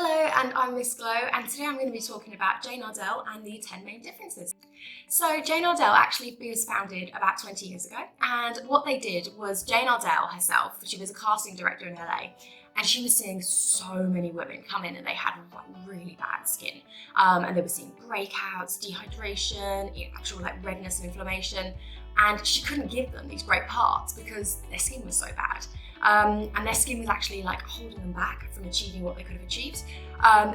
Hello, and I'm Miss Glow, and today I'm going to be talking about Jane Iredale and the 10 main differences. So Jane Iredale actually was founded about 20 years ago, and what they did was Jane Iredale herself, she was a casting director in LA, and she was seeing so many women come in and they had really bad skin. And they were seeing breakouts, dehydration, actual redness and inflammation, and she couldn't give them these great parts because their skin was so bad. And their skin was actually holding them back from achieving what they could have achieved.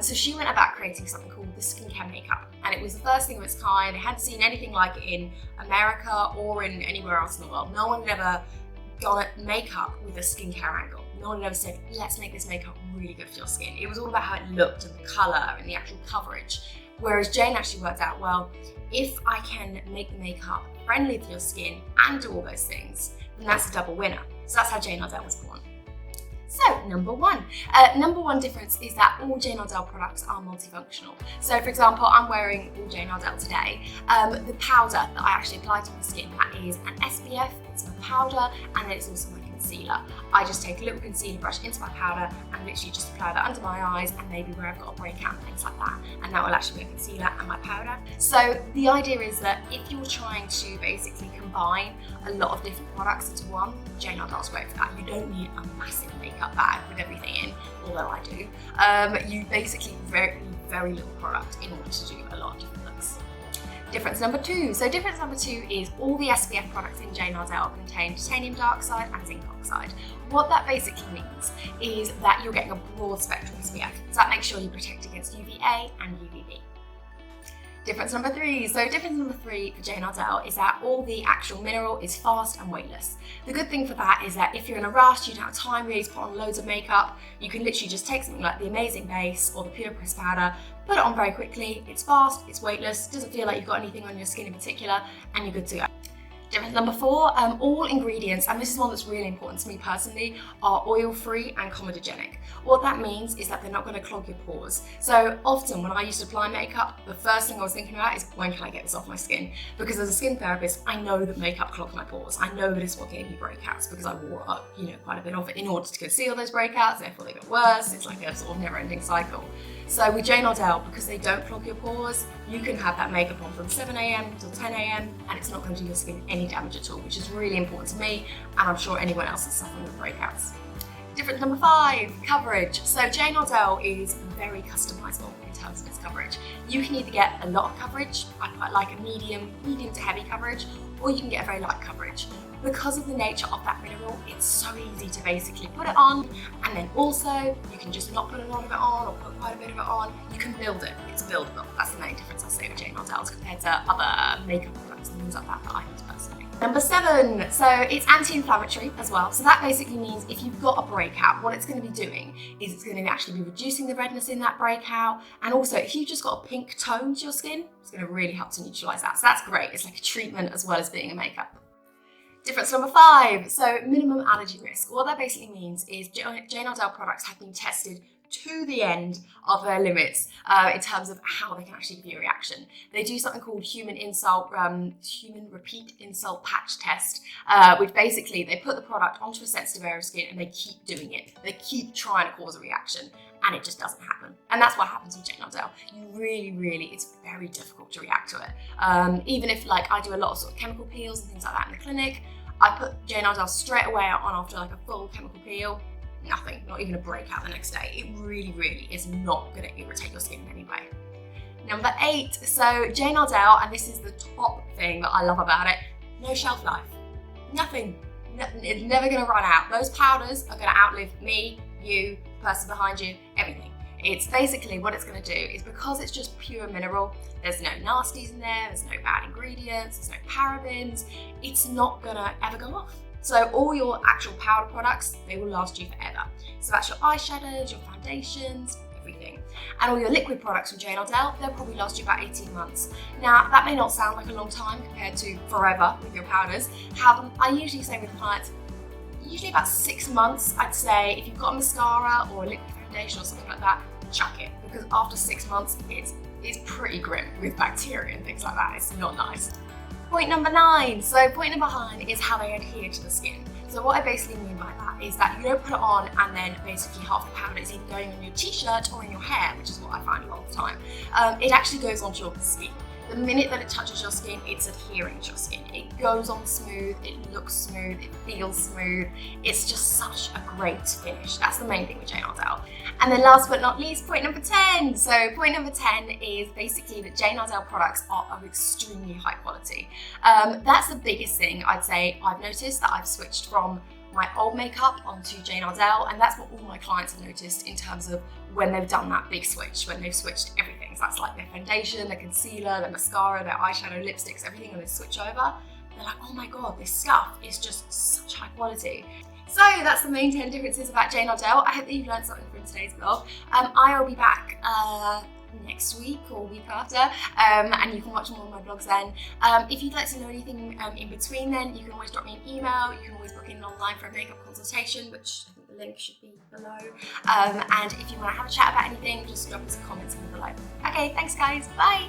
So she went about creating something called the skincare makeup, and it was the first thing of its kind. They hadn't seen anything like it in America or in anywhere else in the world. No one had ever gone at makeup with a skincare angle. No one had ever said, let's make this makeup really good for your skin. It was all about how it looked and the colour and the actual coverage. Whereas Jane actually worked out, well, if I can make the makeup friendly for your skin and do all those things, then that's a double winner. So that's how Jane Iredale was born. So, number one difference is that all Jane Iredale products are multifunctional. So, for example, I'm wearing all Jane Iredale today. The powder that I actually apply to my skin, that is an SPF, it's my powder, and then it's also my concealer. I just take a little concealer brush into my powder and literally just apply that under my eyes and maybe where I've got a breakout and things like that. And that will actually be a concealer and my powder. So the idea is that if you're trying to basically combine a lot of different products into one, Jane Iredale's great for that. You don't need a massive makeup bag with everything in, although I do. You basically need very little product in order to do a lot of different looks. Difference number two. So difference number two is all the SPF products in Jane Iredale contain titanium dioxide and zinc oxide. What that basically means is that you're getting a broad spectrum SPF. So that makes sure you protect against UVA and UVB. Difference number three. So difference number three for Jane Iredale is that all the actual mineral is fast and weightless. The good thing for that is that if you're in a rush, you don't have time really to put on loads of makeup, you can literally just take something like the Amazing Base or the Pure Press Powder, put it on very quickly, it's fast, it's weightless, doesn't feel like you've got anything on your skin in particular, and you're good to go. Difference number four, all ingredients, and this is one that's really important to me personally, are oil-free and comedogenic. What that means is that they're not going to clog your pores. So often when I used to apply makeup, the first thing I was thinking about is when can I get this off my skin? Because as a skin therapist, I know that makeup clogs my pores. I know that it's what gave me breakouts because I wore up, quite a bit of it in order to conceal those breakouts, therefore they got worse. It's like a sort of never-ending cycle. So with Jane Iredale, because they don't clog your pores, you can have that makeup on from 7 AM till 10 AM and it's not going to do your skin any damage at all, which is really important to me, and I'm sure anyone else is suffering with breakouts. Difference number five, coverage. So Jane Iredale is very customizable in terms of its coverage. You can either get a lot of coverage, I quite like a medium to heavy coverage, or you can get a very light coverage. Because of the nature of that mineral, it's so easy to basically put it on, and then also you can just not put a lot of it on or put quite a bit of it on. You can build it, it's buildable. That's the main difference I say with Jane Iredale compared to other makeup products and things like that I use personally. Number seven, so it's anti-inflammatory as well. So that basically means if you've got a breakout, what it's going to be doing is it's going to actually be reducing the redness in that breakout. And also if you've just got a pink tone to your skin, it's going to really help to neutralize that. So that's great. It's like a treatment as well as being a makeup. Difference number five, so minimum allergy risk. What that basically means is Jane Iredale products have been tested to the end of their limits in terms of how they can actually give you a reaction. They do something called human repeat insult patch test, which basically they put the product onto a sensitive area of skin and they keep doing it. They keep trying to cause a reaction and it just doesn't happen. And that's what happens with Jane Iredale. You really, it's very difficult to react to it. Even if I do a lot of sort of chemical peels and things like that in the clinic, I put Jane Iredale straight away on after a full chemical peel. Nothing, not even a breakout the next day. It really is not going to irritate your skin in any way. Number eight, so Jane Iredale, and this is the top thing that I love about it, no shelf life. Nothing. It's never going to run out. Those powders are going to outlive me, you, the person behind you, everything. It's basically what it's going to do is because it's just pure mineral, there's no nasties in there, there's no bad ingredients, there's no parabens, it's not going to ever go off. So all your actual powder products, they will last you forever. So that's your eyeshadows, your foundations, everything. And all your liquid products from Jane Iredale, they'll probably last you about 18 months. Now, that may not sound like a long time compared to forever with your powders. However, I usually say with clients, usually about 6 months, I'd say if you've got a mascara or a liquid foundation or something like that, chuck it. Because after 6 months, it's pretty grim with bacteria and things like that. It's not nice. Point number 9. So point number 9 is how they adhere to the skin. So what I basically mean by that is that you don't put it on and then basically half the powder is either going on your t-shirt or in your hair, which is what I find a lot of the time. It actually goes onto your skin. The minute that it touches your skin, it's adhering to your skin. It goes on smooth, it looks smooth, it feels smooth. It's just such a great finish. That's the main thing with Jane Iredale. And then last but not least, point number 10. So point number 10 is basically that Jane Iredale products are of extremely high quality. That's the biggest thing I'd say I've noticed, that I've switched from my old makeup onto Jane Iredale, and that's what all my clients have noticed in terms of when they've done that big switch, when they've switched everything. So that's like their foundation, their concealer, their mascara, their eyeshadow, lipsticks, everything, and they switch over. They're like, oh my god, this stuff is just such high quality. So that's the main 10 differences about Jane Iredale. I hope that you've learned something from today's vlog. I will be back next week or week after, and you can watch more of my vlogs then. If you'd like to know anything in between then, you can always drop me an email. You can always book in online for a makeup consultation, which I think the link should be below. And if you want to have a chat about anything, just drop us some comments in below. Okay, thanks guys, bye!